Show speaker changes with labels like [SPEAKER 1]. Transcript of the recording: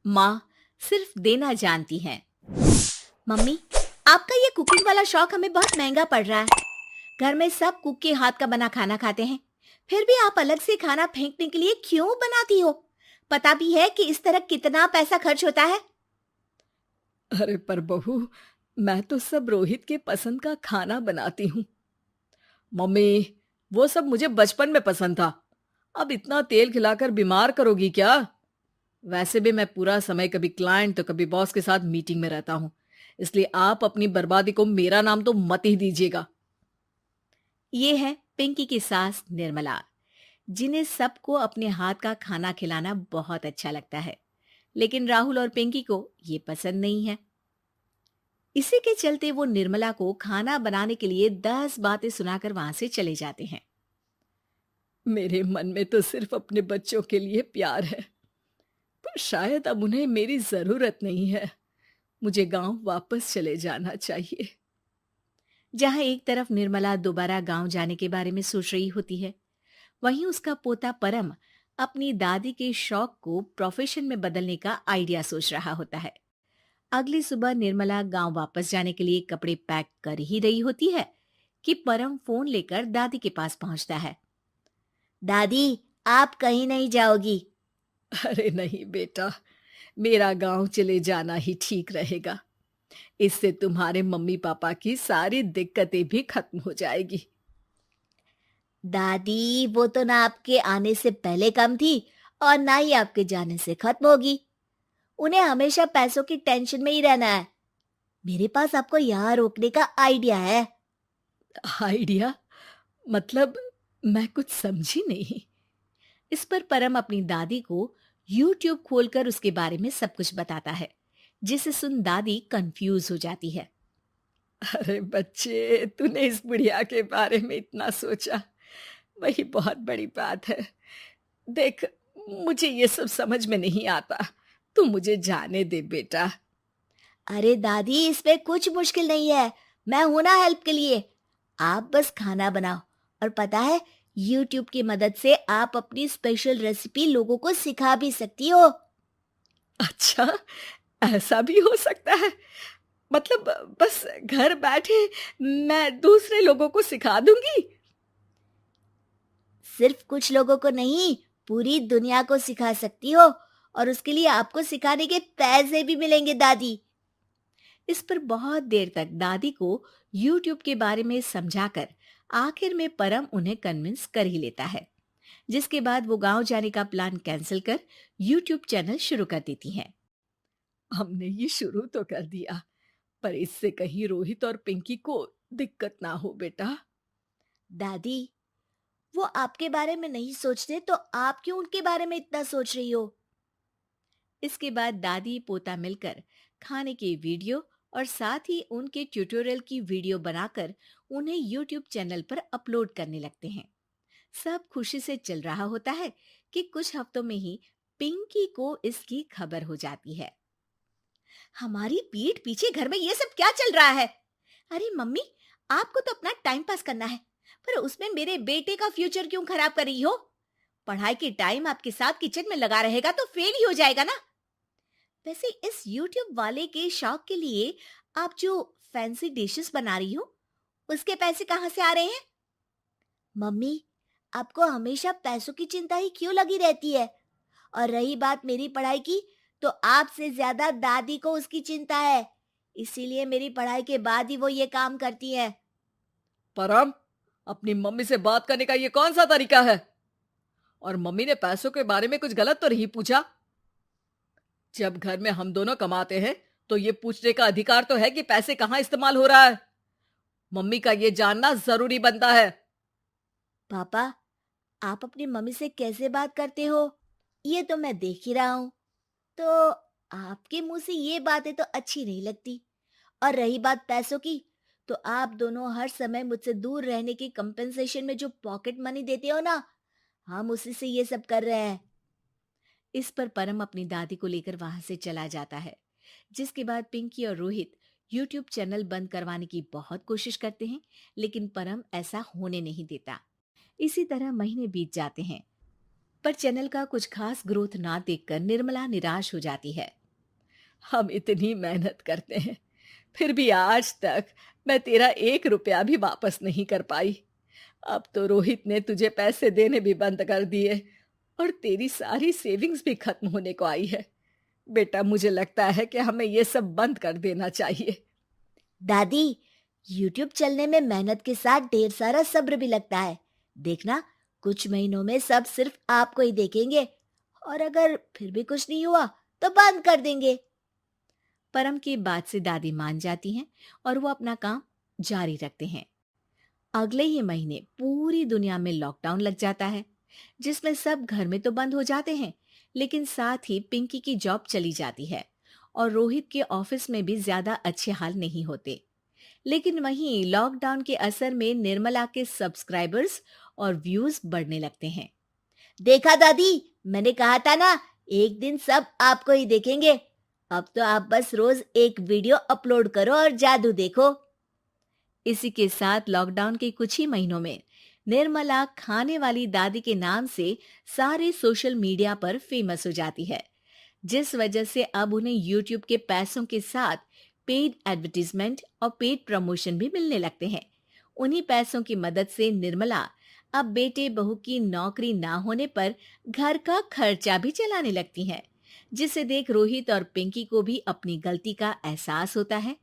[SPEAKER 1] माँ सिर्फ देना जानती हैं। मम्मी, आपका ये कुकिंग वाला शौक हमें बहुत महंगा पड़ रहा है। घर में सब कुक के हाथ का बना खाना खाते हैं, फिर भी आप अलग से खाना फेंकने के लिए क्यों बनाती हो? पता भी है कि इस तरह कितना पैसा खर्च होता है।
[SPEAKER 2] अरे पर बहू, मैं तो सब रोहित के पसंद का खाना बनाती हूँ। मम्मी, वो सब मुझे बचपन में पसंद था। अब इतना तेल खिलाकर बीमार करोगी क्या? वैसे भी मैं पूरा समय कभी क्लाइंट तो कभी बॉस के साथ मीटिंग में रहता हूँ। इसलिए आप अपनी बर्बादी को मेरा नाम तो मत ही दीजिएगा।
[SPEAKER 1] ये है पिंकी की सास निर्मला, जिन्हें सबको अपने हाथ का खाना खिलाना बहुत अच्छा लगता है, लेकिन राहुल और पिंकी को ये पसंद नहीं है। इसी के चलते वो निर्मला को खाना बनाने के लिए 10 बातें सुनाकर वहां से चले जाते हैं।
[SPEAKER 2] मेरे मन में तो सिर्फ अपने बच्चों के लिए प्यार है, पर शायद अब उन्हें मेरी जरूरत नहीं है। मुझे गांव वापस चले जाना चाहिए।
[SPEAKER 1] जहां एक तरफ निर्मला दोबारा गांव जाने के बारे में सोच रही होती है, वहीं उसका पोता परम अपनी दादी के शौक को प्रोफेशन में बदलने का आइडिया सोच रहा होता है। अगली सुबह निर्मला गांव वापस जाने के लिए कपड़े पैक कर ही रही होती है कि परम फोन लेकर दादी के पास पहुंचता है। दादी, आप कहीं नहीं जाओगी?
[SPEAKER 2] अरे नहीं बेटा, मेरा गांव चले जाना ही ठीक रहेगा। इससे तुम्हारे मम्मी पापा की सारी दिक्कतें भी खत्म हो जाएगी।
[SPEAKER 1] दादी, वो तो ना आपके आने से पहले कम थी और ना ही आपके जाने से खत्म होगी। उन्हें हमेशा पैसों की टेंशन में ही रहना है। मेरे पास आपको यहाँ रोकने का आइडिया है।
[SPEAKER 2] आइडिया? मतलब, मैं कुछ समझी नहीं।
[SPEAKER 1] इस पर परम अपनी दादी को YouTube खोलकर उसके बारे में सब कुछ बताता है, जिसे सुन दादी कंफ्यूज हो जाती है।
[SPEAKER 2] अरे बच्चे, तूने इस बुढ़िया के बारे में इतना सोचा, वही बहुत बड़ी बात है। देख, मुझे ये सब समझ में नहीं आता। तू मुझे जाने दे बेटा।
[SPEAKER 1] अरे दादी, इसमें कुछ मुश्किल नहीं है। मैं हूं ना हेल्प के लिए। आप बस खाना बनाओ, और पता है, YouTube की मदद से आप अपनी स्पेशल रेसिपी लोगों को सिखा भी सकती हो।
[SPEAKER 2] अच्छा, ऐसा भी हो सकता है? मतलब, बस घर बैठे मैं दूसरे लोगों को सिखा दूंगी?
[SPEAKER 1] सिर्फ कुछ लोगों को नहीं, पूरी दुनिया को सिखा सकती हो, और उसके लिए आपको सिखाने के पैसे भी मिलेंगे दादी। इस पर बहुत देर तक दादी को YouTube के बारे में समझाकर आखिर में परम उन्हें कन्विंस कर ही लेता है, जिसके बाद वो गांव जाने का प्लान कैंसिल कर YouTube चैनल शुरू कर देती हैं।
[SPEAKER 2] हमने ये शुरू तो कर दिया, पर इससे कहीं रोहित और पिंकी को दिक्कत ना हो बेटा।
[SPEAKER 1] दादी, वो आपके बारे में नहीं सोचते तो आप क्यों उनके बारे में इतना सोच रही हो? इसके बाद दादी पोता मिलकर खाने की वीडियो और साथ ही उनके ट्यूटोरियल की वीडियो बनाकर उन्हें YouTube चैनल पर अपलोड करने लगते हैं। सब खुशी से चल रहा होता है कि कुछ हफ्तों में ही पिंकी को इसकी खबर हो जाती है। हमारी पीठ पीछे घर में ये सब क्या चल रहा है? अरे मम्मी, आपको तो अपना टाइम पास करना है, पर उसमें मेरे बेटे का फ्यूचर क्यों खराब कर रही हो? पढ़ाई के टाइम आपके साथ किचन में लगा रहेगा तो फेल ही हो जाएगा ना। वैसे इस YouTube वाले के शौक के लिए आप जो फैंसी डिशेस बना रही हो, उसके पैसे कहाँ से आ रहे हैं? मम्मी, आपको हमेशा पैसों की चिंता ही क्यों लगी रहती है? और रही बात मेरी पढ़ाई की, तो आपसे ज्यादा दादी को उसकी चिंता है। इसीलिए मेरी पढ़ाई के बाद ही वो ये काम करती है।
[SPEAKER 2] परम, अपनी मम्मी से बात करने का ये कौन सा तरीका है? और मम्मी ने पैसों के बारे में कुछ गलत तो नहीं पूछा? जब घर में हम दोनों कमाते हैं, तो ये पूछने का अधिकार तो है कि पैसे कहाँ इस्तेमाल हो रहा है। मम्मी का ये जानना जरूरी बनता है।
[SPEAKER 1] पापा, आप अपनी मम्मी से कैसे बात करते हो, ये तो मैं देख ही रहा हूँ। तो आपके मुंह से ये बातें तो अच्छी नहीं लगती। और रही बात पैसों की, तो आप दोनों हर समय मुझसे दूर रहने की कंपेंसेशन में जो पॉकेट मनी देते हो ना, हम उसी से ये सब कर रहे हैं। इस पर परम अपनी दादी को लेकर वहां से चला जाता है, जिसके बाद पिंकी और रोहित YouTube चैनल बंद करवाने की बहुत कोशिश करते हैं, लेकिन परम ऐसा होने नहीं देता। इसी तरह महीने बीत जाते हैं। पर चैनल का कुछ खास ग्रोथ ना देखकर निर्मला निराश हो जाती है।
[SPEAKER 2] हम इतनी मेहनत करते हैं, फिर भी आज तक मैं तेरा 1 रुपया भी वापस नहीं कर पाई। अब तो रोहित ने तुझे पैसे देने भी बंद कर दिए और तेरी सारी सेविंग्स भी खत्म होने को आई है। बेटा, मुझे लगता है कि हमें ये सब बंद कर देना चाहिए।
[SPEAKER 1] दादी, यूट्यूब चलने में मेहनत के साथ ढेर सारा सब्र भी लगता है। देखना, कुछ महीनों में सब सिर्फ आपको ही देखेंगे, और अगर फिर भी कुछ नहीं हुआ तो बंद कर देंगे। परम की बात से दादी मान जाती हैं और वो अपना काम जारी रखते हैं। अगले ही महीने पूरी दुनिया में लॉकडाउन लग जाता है, जिसमें सब घर में तो बंद हो जाते हैं, लेकिन साथ ही पिंकी की जॉब चली जाती है और रोहित के ऑफिस में भी ज्यादा अच्छे हाल नहीं होते। लेकिन वहीं लॉकडाउन के असर में निर्मला के सब्सक्राइबर्स और व्यूज बढ़ने लगते हैं। देखा दादी, मैंने कहा था ना, एक दिन सब आपको ही देखेंगे। अब तो आप बस रोज एक वीडियो अपलोड करो और जादू देखो। इसी के साथ लॉकडाउन के कुछ ही महीनों में निर्मला खाने वाली दादी के नाम से सारे सोशल मीडिया पर फेमस हो जाती है, जिस वजह से अब उन्हें यूट्यूब के पैसों के साथ पेड एडवर्टीजमेंट और पेड प्रमोशन भी मिलने लगते हैं। उन्हीं पैसों की मदद से निर्मला अब बेटे बहू की नौकरी ना होने पर घर का खर्चा भी चलाने लगती हैं, जिसे देख रोहित और पिंकी को भी अपनी गलती का एहसास होता है।